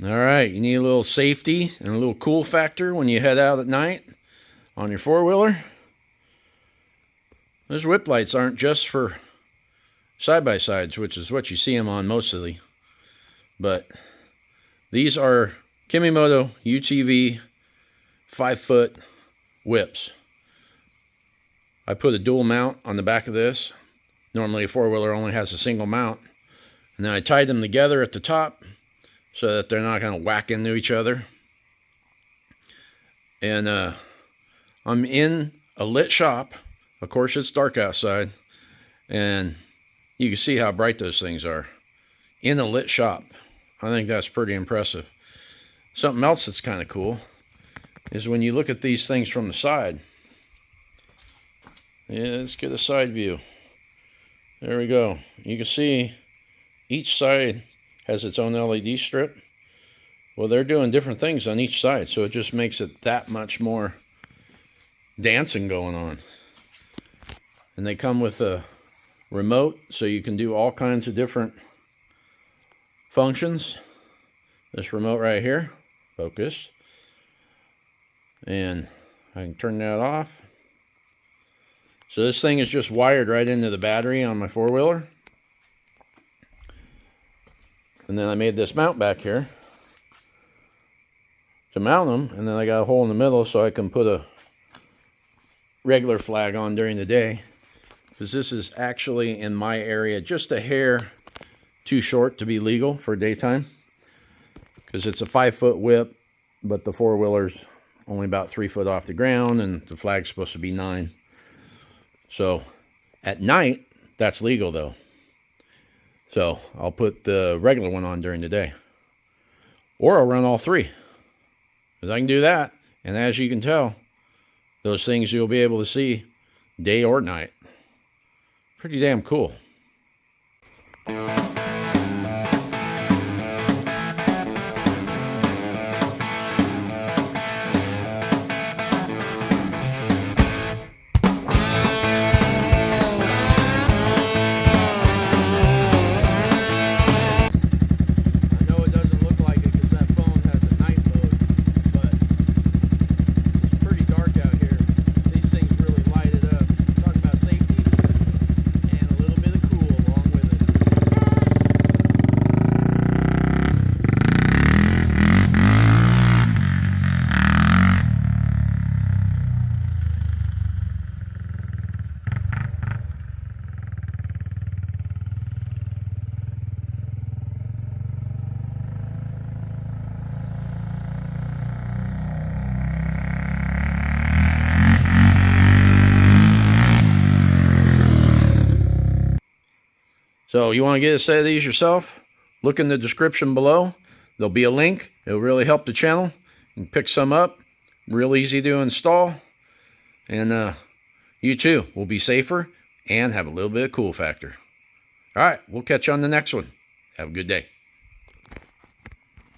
All right, you need a little safety and a little cool factor when you head out at night on your four-wheeler. Those whip lights aren't just for side-by-sides, which is what you see them on mostly, but these are Kemimoto UTV 5-foot whips. I put a dual mount on the back of this. Normally a four-wheeler only has a single mount. And then I tied them together at the top so that they're not going to whack into each other. And I'm in a lit shop. Of course, it's dark outside. And you can see how bright those things are. In a lit shop. I think that's pretty impressive. Something else that's kind of cool is when you look at these things from the side. Yeah, let's get a side view. There we go. You can see each side has its own LED strip. Well, they're doing different things on each side, so it just makes it that much more dancing going on. And they come with a remote, so you can do all kinds of different functions. This remote right here, focus. And I can turn that off. So this thing is just wired right into the battery on my four-wheeler. And then I made this mount back here to mount them. And then I got a hole in the middle so I can put a regular flag on during the day. Because this is actually in my area just a hair too short to be legal for daytime. Because it's a 5-foot whip, but the four-wheeler's only about 3 foot off the ground, and the flag's supposed to be 9. So at night, that's legal though. So I'll put the regular one on during the day. Or I'll run all three. Because I can do that. And as you can tell, those things you'll be able to see day or night. Pretty damn cool. So you want to get a set of these yourself? Look in the description below. There'll be a link. It'll really help the channel. You can pick some up. Real easy to install. And you too will be safer and have a little bit of cool factor. All right, we'll catch you on the next one. Have a good day.